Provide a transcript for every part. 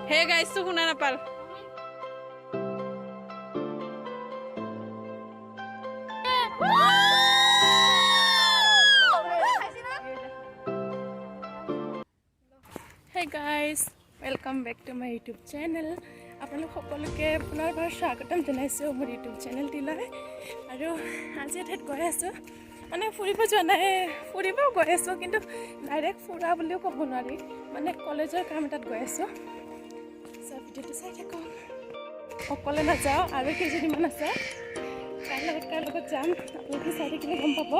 Hey guys, so kuna napal. Hey guys, welcome back to my YouTube channel. আপোনালোক সকলোকে পুনৰবাৰ স্বাগতম জনাইছো মোৰ YouTube চেনেল টিলৈ আৰু আজি এঠাইত গৈ আছো মানে ফুৰিব যোৱা নাই ফুৰিব গৈ আছো কিন্তু ডাইৰেক্ট ফুৰা বুলিও ক'ব নোৱাৰি মানে কলেজৰ কাম এটাত গৈ আছো সব ভিডিঅ'টো চাই থাকক অকলে নাযাওঁ আৰু কেইজনীমান আছে কাৰ লগত যাম আপোনালোকে চাই থাকিলে গম পাব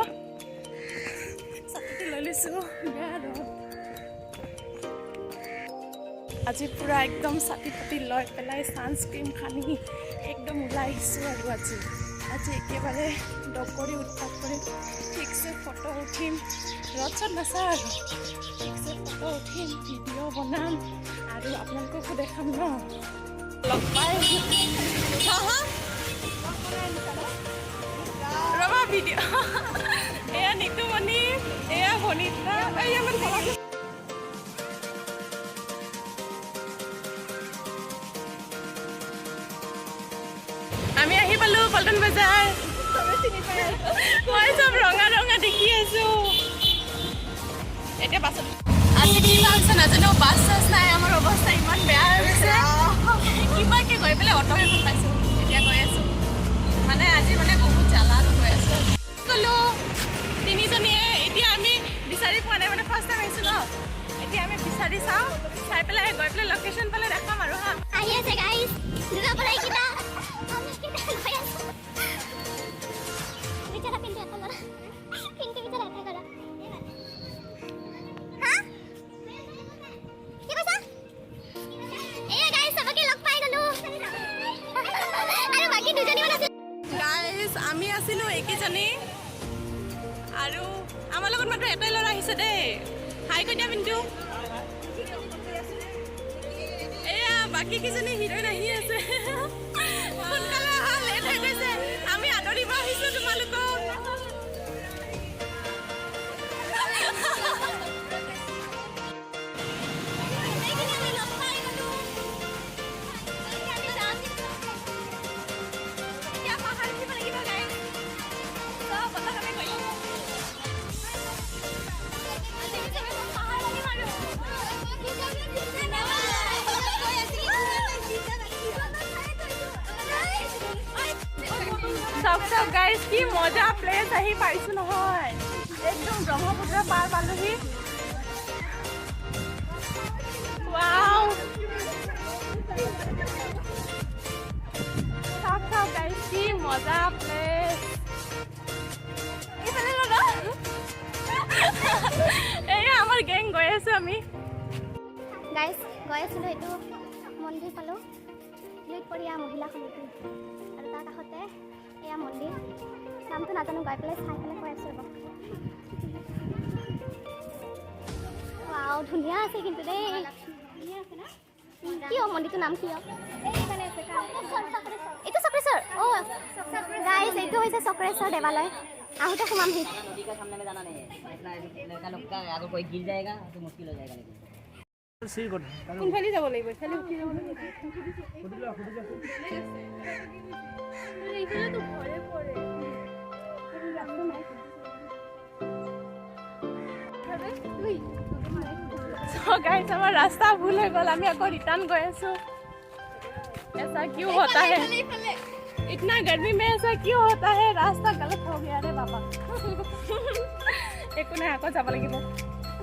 ছাতিটো লৈ লৈছোঁ বেয়া ৰ'দ আজি পুৰা একদম ছাতি পাতি লৈ পেলাই ছানস্ক্ৰীম সানি একদম ওলাই আহিছোঁ আৰু আজি একেবাৰে ডগ কৰি উৎপাত কৰি ঠিকছে ফটো উঠিম ৰদ চদ নাচাওঁ আৰু ঠিকছে ফটো উঠিম ভিডিঅ' বনাম আৰু আপোনালোককো দেখাম ন লগ পাই ৰবা ভিডিঅ' এয়া নিতুমণি এয়া ভনিতা এয়া আমাৰ ঘৰত আমি আহি পালো পল্টন বজাৰ মই চব ৰঙা ৰঙা দেখি আছো এতিয়া বাছত আজি কি হৈছে নাজানো বাছ চাছ নাই আমাৰ অৱস্থা ইমান বেয়া হৈ গৈছে কিবাকে গৈ পেলাই অটো এখন পাইছোঁ এতিয়া গৈ আছোঁ মানে আজি মানে বহুত জ্বালাত গৈ আছোঁ গ'লো তিনিজনীয়ে এতিয়া আমি বিচাৰি পোৱা নাই মানে ফাৰ্ষ্ট টাইম আহিছোঁ ন এতিয়া আমি বিচাৰি চাওঁ চাই পেলাই গৈ পেলাই লোকেশ্যন পালে দেখাম আৰু হা আহি আছে গাইজ দুটা পৰাই কিটা আমি আছিলো একেজনী আৰু আমাৰ লগত মাত্ৰ এটাই ল'ৰা আহিছে দেই হাই কৈ দিয়া পিন্তু এয়া বাকী কেইজনী হিৰইন আহি আছে সোনকালে অহা লেট হৈ গৈছে আমি আদৰিব আহিছোঁ তোমালোকক সব গাইজ কি মজা প্লেচ আহি পাইছো নহয় একদম ব্ৰহ্মপুত্ৰ পাৰ পালোহি ওয়াও সব গাইজ কি মজা প্লেচ এইফালে লৰা এয়া আমাৰ গেং গৈ আছো আমি গাইজ গৈ আছিলো এইটো মন্দিৰ পালো লুইতপৰীয়া মহিলা সমিতি আৰু তাৰ কাষতে এয়া মন্দিৰ নামটো নাজানো গৈ পেলাই চাই পেলাই কৈ আছোঁ ৰ'ব ৱাও ধুনীয়া আছে কিন্তু দেই কি মন্দিৰটোৰ নাম কি এইটো চক্ৰেশ্বৰ অঁ গাইজ এইটো হৈছে চক্ৰেশ্বৰ দেৱালয় আহোঁতে সোমাম সি কোনফালে যাব লাগিব गाइस हमारा रास्ता भूल है गल हम को रिटर्न गए सो ऐसा क्यों होता है इतना गर्मी में ऐसा क्यों होता है रास्ता गलत हो गया रे बाबा एक ना आको যাব লাগিব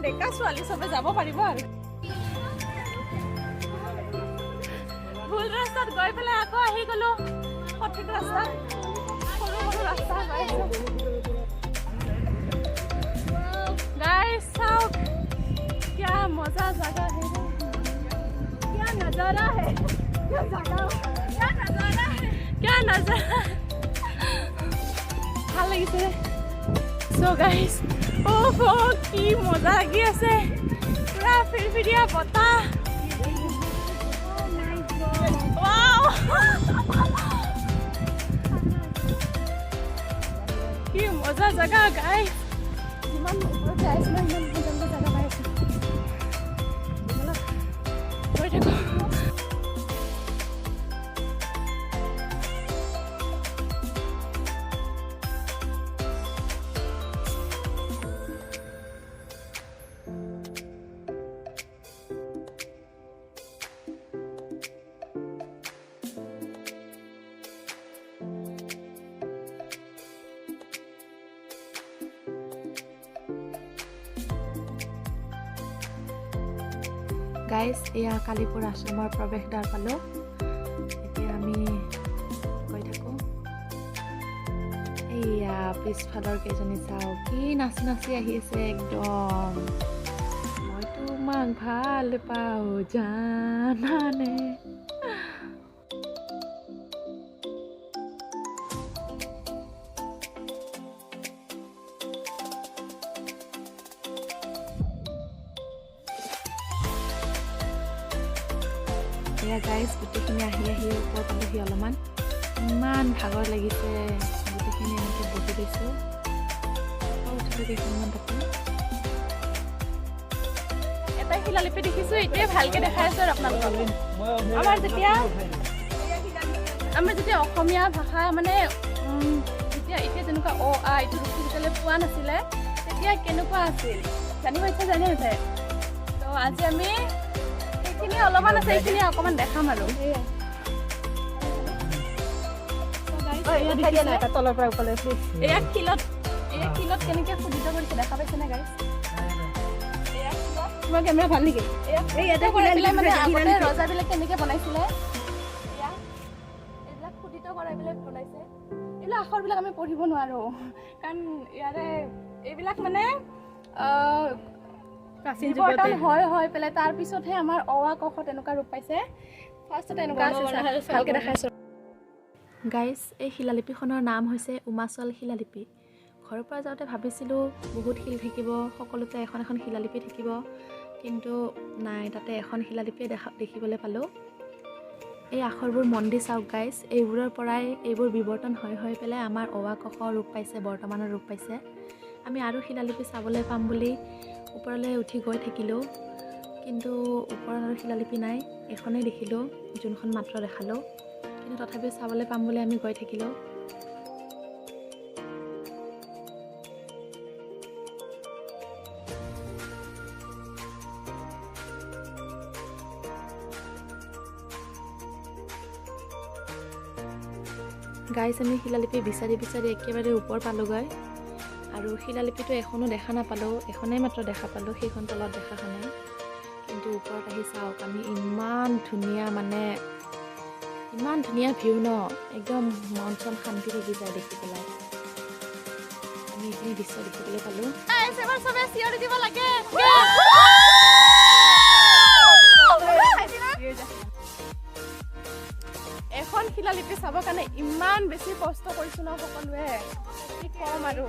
ডেকা ছোৱালী সবে যাব পাৰিব আৰু ভুল ৰাস্তাত গৈ পেলাই আকৌ আহি গলো সঠিক ৰাস্তা সৰু সৰু ৰাস্তা গৈ আছো गाइस सब क्या मजा जगह है क्या नजारा है क्या नजारा ভাল লাগিছে সো গাইস ওহো কি মজা লাগি আছে পুৰা ফিৰফিৰিয়া বতাহ ওয়াও কি মজা জায়গা গাইস যিমান ওপৰত যাইছিলো ইমান পৰ্যন্ত জায়গা পাইছো গৈ থাকো গাইজ এয়া কালিপুৰ আশ্ৰমৰ প্ৰৱেশদ্বাৰ পালোঁ। এতিয়া আমি গৈ থাকোঁ। এয়া পিছফালৰ কেইজনী চাওঁ কি নাচি নাচি আহি আছে একদম। মই তোমাক ভাল পাওঁ জানানে। এয়া গাইজ গোটেইখিনি আহি আহি ওপৰ পালোহি অলপমান। ইমান ভাগৰ লাগিছে, গোটেইখিনি এনেকৈ বহি লৈছোঁ। উঠিলোঁ কেইখনমান তাতে। এটা শিলালিপি দেখিছোঁ, এইটোৱে ভালকৈ দেখাই আছোঁ আৰু আপোনালোকক। আমাৰ যেতিয়া অসমীয়া ভাষা মানে এতিয়া যেনেকুৱা অ আ এইটো বস্তু যেতিয়ালৈ পোৱা নাছিলে তেতিয়া কেনেকুৱা আছিল জানিব ইচ্ছা জানে নাযায়। তো আজি আমি এইখিনি অলপমান আছে, এইখিনি অকণমান দেখাম আৰু। এয়া শিলত কেনেকৈ খোদিত কৰিছে দেখা পাইছেনে গাইজ? তোমাৰ কেমেৰা ভাল নেকি? মানে আগতে ৰজাবিলাক কেনেকৈ বনাইছিলে, এইবিলাক খোদিত কৰাবিলাক বনাইছে। এইবিলাক আখৰবিলাক আমি পঢ়িব নোৱাৰোঁ, কাৰণ ইয়াৰে এইবিলাক মানে বিৱৰ্তন হৈ পেলাই তাৰপিছতহে আমাৰ অ আ ক খ তেনেকুৱা ৰূপ পাইছে। ফাৰ্ষ্টতে এনেকুৱা ভালকৈ দেখাইছোঁ গাইজ। এই শিলালিপিখনৰ নাম হৈছে উমাচল শিলালিপি। ঘৰৰ পৰা যাওঁতে ভাবিছিলোঁ বহুত শিল থাকিব, সকলোতে এখন এখন শিলালিপি থাকিব, কিন্তু নাই, তাতে এখন শিলালিপিয়ে দেখিবলৈ পালোঁ। এই আখৰবোৰ মন দি চাওক গাইজ, এইবোৰৰ পৰাই এইবোৰ বিৱৰ্তন হৈ পেলাই আমাৰ অ আ ক খ ৰূপ পাইছে, বৰ্তমানৰ ৰূপ পাইছে। আমি আৰু শিলালিপি চাবলৈ পাম বুলি ওপৰলৈ উঠি গৈ থাকিলোঁ, কিন্তু ওপৰত আৰু শিলালিপি নাই। এখনেই দেখিলোঁ, যোনখন মাত্ৰ দেখালোঁ, কিন্তু তথাপিও চাবলৈ পাম বুলি আমি গৈ থাকিলোঁ। গাইজ আমি শিলালিপি বিচাৰি বিচাৰি একেবাৰে ওপৰ পালোঁগৈ, আৰু শিলালিপিটো এখনো দেখা নাপালোঁ, এখনেই মাত্ৰ দেখা পালোঁ, সেইখন তলত দেখাখনেই। কিন্তু ওপৰত আহি চাওক, আমি ইমান ধুনীয়া মানে ইমান ধুনীয়া ভিউ ন, একদম মন চন শান্তি লাগি যায় দেখি পেলাই। আমি এইখিনি দৃশ্য দেখিবলৈ পালোঁ। এখন শিলালিপি চাবৰ কাৰণে ইমান বেছি কষ্ট কৰিছোঁ ন সকলোৱে, কি ক'ম আৰু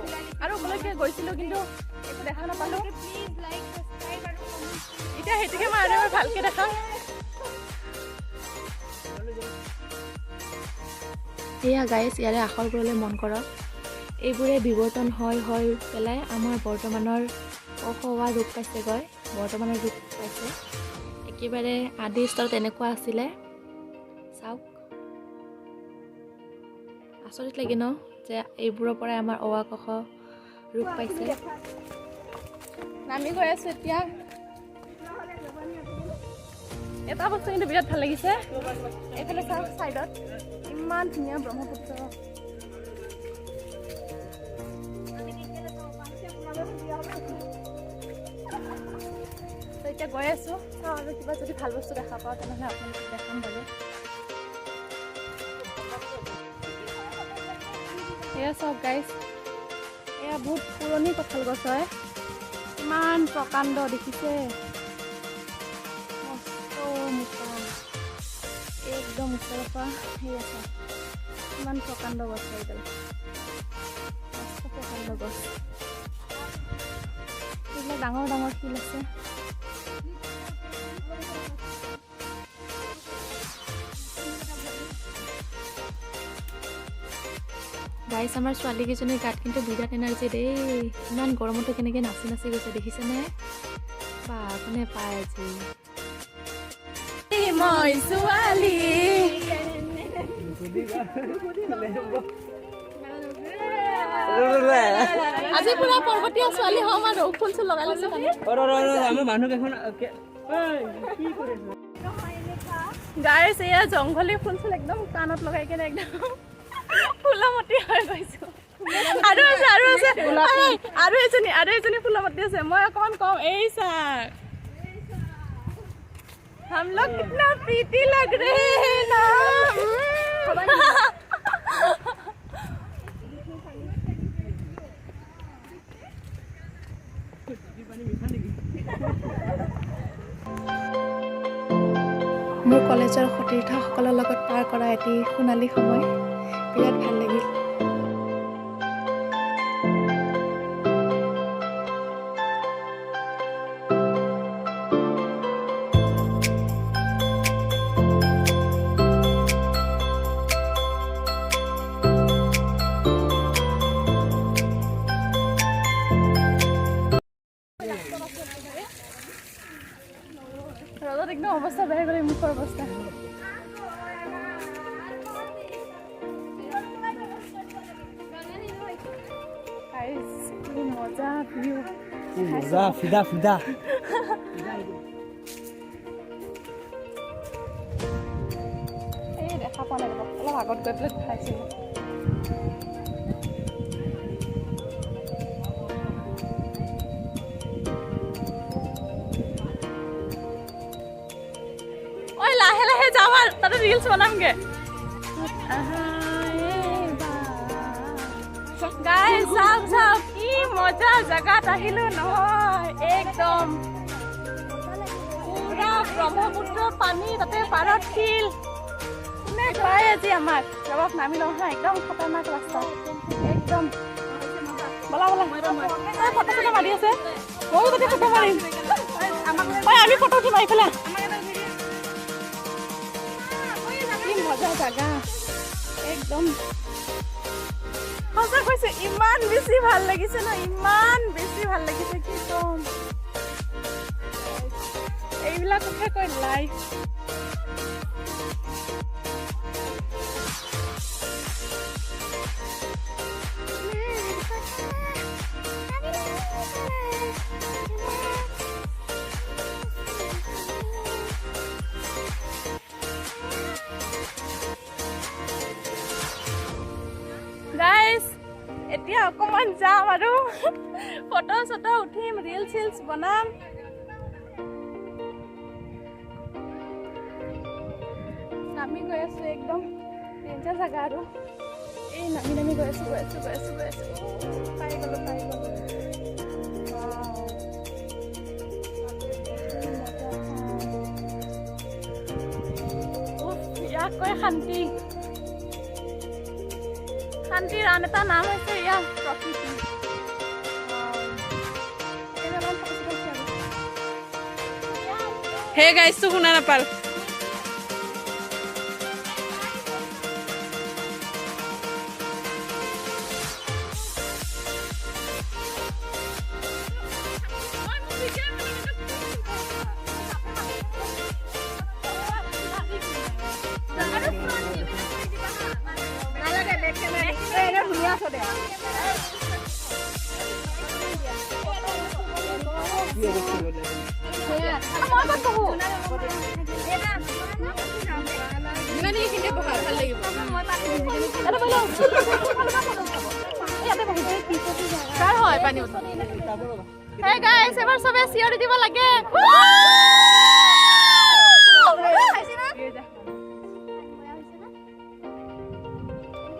ওপৰলৈকে গৈছিলোঁ কিন্তু একো দেখা নাপালোঁ। এতিয়া সেইটোকে মই আৰু এবাৰ ভালকৈ দেখাম। এয়া গাইজ, ইয়াৰে আখৰবোৰলৈ মন কৰক, এইবোৰে বিৱৰ্তন হৈ পেলাই আমাৰ বৰ্তমানৰ ক খ অ আ ৰূপ পাইছেগৈ, বৰ্তমানৰ ৰূপ পাইছে। একেবাৰে আদি স্তৰত এনেকুৱা আছিলে, চাওক। আচৰিত লাগে ন, যে এইবোৰৰ পৰাই আমাৰ অ আ ক খ ৰূপ পাইছে। নামি গৈ আছোঁ এতিয়া। এটা বস্তু কিন্তু বিৰাট ভাল লাগিছে, এইফালে চাওক ছাইডত ইমান ধুনীয়া ব্ৰহ্মপুত্ৰ। এতিয়া গৈ আছোঁ, চাওঁ আৰু কিবা যদি ভাল বস্তু দেখা পাওঁ তেনেহ'লে আপোনালোকক দেখাম বাৰু। এয়া চাওক গাইজ, এয়া বহুত পুৰণি কঁঠাল গছ হয়, ইমান প্ৰকাণ্ড দেখিছে, মস্ত মোটা, একদম ওচৰৰ পৰা সেয়া চাওক ইমান প্ৰকাণ্ড গছ হয়, এইডাল মস্ত প্ৰকাণ্ড গছ। এইবিলাক ডাঙৰ ডাঙৰ শিল আছে। গাইজ, আমাৰ ছোৱালীকেইজনীৰ গাত কিন্তু বিৰাট এনাৰ্জি দেই, ইমান গৰমতো কেনেকৈ নাচি নাচি গৈছে দেখিছেনে? বা কোনে পায় আজি মই ছোৱালী। আজি পুৰা পৰ্বতীয়া ছোৱালী হ'ম আৰু ফুল চুল লগাই লৈছোঁ। গাইজ, এয়া জংঘলী ফুল চুল একদম কাণত লগাই কেনে একদম ফুলমতী হৈ গৈছোঁ। আৰু এজনী ফুলমতী আছে, মই অকণমান কম। এই চা हम लोग कितना प्रीति लग रहे हैं ना মোৰ কলেজৰ সতীৰ্থসকলৰ লগত পাৰ কৰা এটি সোণালী সময় বিৰাট ভাল লাগিল। ৰ'দত একদম অৱস্থা বেয়া কৰি মুখৰ অৱস্থা। কি মজা ভিউ, মজা ফিদা ফিদা। এই দেখা পোৱা নাই, অলপ আগত গৈ পেলাই খাইছিলোঁ। ঐ লাহে লাহে যাম আৰু তাতে ৰিলছ বনামগে। গাইজ চাওক চাওক কি মজা জেগাত আহিলো নহয়, একদম পুৰা ব্ৰহ্মপুত্ৰৰ পানী, তাতে পাৰত শিল। কোনে কয় আজি আমাক ৰবক নামি লওঁ হা, একদম খতৰনাক ৰাস্তা একদম। বলা বলা ফটো চটো মাৰি আছে, ময়ো তাতে ফটো মাৰিম। আমি ফটো উঠিম আহি পেলাই। কি মজা জাগা একদম, সঁচা কৈছো ইমান বেছি ভাল লাগিছে ন, ইমান বেছি ভাল লাগিছে কি কম। এইবিলাক কথা কয় লাইফ। গাইজ এতিয়া অকমান যাম আৰু ফটো চটো উঠিম, ৰিল চিলছ বনাম। নামি গৈ আছো একদম ডেঞ্জাৰ জাগা আৰু এই নামি নামি গৈ আছো গৈ আছো গৈ আছো গৈ আছো। পাই গলো পাই গলো। ইয়াক কয় শান্তি। শান্তিৰ আন এটা নাম হৈছে ইয়াৰ প্ৰকৃতি। হে গাইছটো শুনা নাপাল। Hey guys, ever so best here দিব লাগে।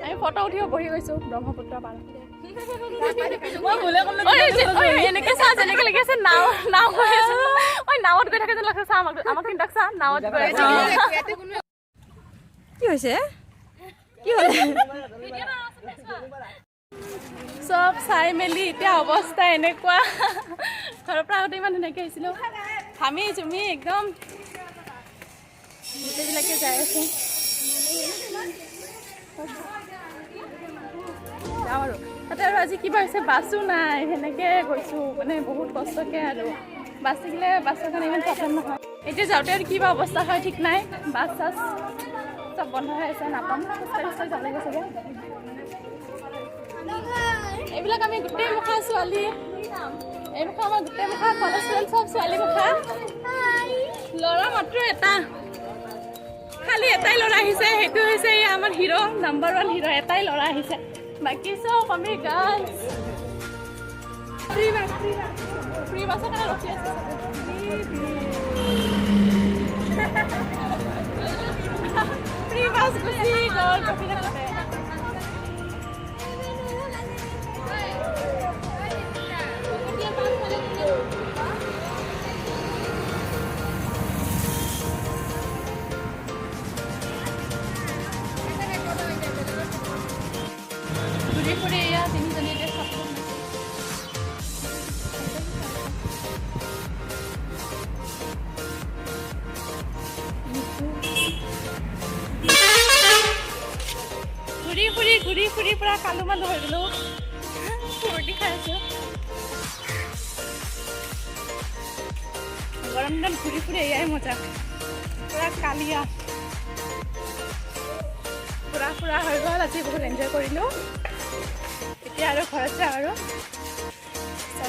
আমি ফটো উঠিব বহি গৈছো ব্ৰহ্মপুত্ৰ পাৰত। এনেকে চা যেনেকে লাগি আছে নাও নাও গৈ আছে। ঐ নাৱত গৈ থাকে যেন লাগিছে, চা আমাক তিনিটাক চা নাৱত গৈ আছে। কি হৈছে? কি হ'ল? চব চাই মেলি এতিয়া অৱস্থা এনেকুৱা। ঘৰৰ পৰা আগতে ইমান ধুনীয়াকৈ আহিছিলোঁ, ঘামি জুমি একদম গোটেইবিলাকে যাই আছো। যাওঁ আৰু তাতে আৰু আজি কিবা হৈছে, বাছো নাই, সেনেকৈ গৈছোঁ মানে বহুত কষ্টকৈ আৰু। বাছ থাকিলে বাছৰ কাৰণে ইমান প্ৰব্লেম নহয়। এতিয়া যাওঁতে আৰু কিবা অৱস্থা হয় ঠিক নাই, বাছ চাছ চব বন্ধ হৈ আছে, নাপাম। খোজকাঢ়ি খোজকাঢ়ি যাব লাগে চাগে। এইবিলাক আমি গোটেই মুখা ছোৱালী, এই মুখা আমাৰ গোটেই মুখা কলেজ চব ছোৱালী মুখা। ল'ৰা মাত্ৰ এটা, খালি এটাই ল'ৰা আহিছে, সেইটো হৈছে আমাৰ হিৰো, নাম্বাৰ 1 হিৰো। এটাই ল'ৰা আহিছে, বাকী চব আমি গাৰ্লছ। ফ্ৰী বাছৰ কাৰণে ৰখি আছে। ফ্ৰী বাছ গুচি গ'ল কফি থাকোঁতে। ঘূৰি ফুৰি এয়া তিনিজনী এতিয়া চাব ঘূৰি ফুৰি পুৰা কালু মালু হৈ গ'লো ফূৰ্তি খাই আছোঁ গৰম দিনত ঘূৰি ফুৰি এয়াই মজা পুৰা কালিয়া ফুৰা ফুৰা হৈ গ'ল আজি বহুত এনজয় কৰিলোঁ এতিয়া আৰু ঘৰত যাওঁ আৰু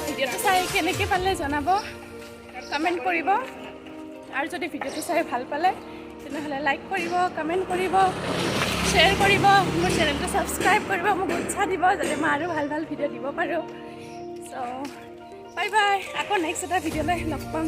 ভিডিঅ'টো চাই কেনেকৈ পালে জনাব কমেণ্ট কৰিব আৰু যদি ভিডিঅ'টো চাই ভাল পালে তেনেহ'লে লাইক কৰিব কমেণ্ট কৰিব শ্বেয়াৰ কৰিব মোৰ চেনেলটো ছাবস্ক্ৰাইব কৰিব মোক উৎসাহ দিব যাতে মই আৰু ভাল ভাল ভিডিঅ' দিব পাৰোঁ চ' বাই বাই আকৌ নেক্সট এটা ভিডিঅ'লৈ লগ পাম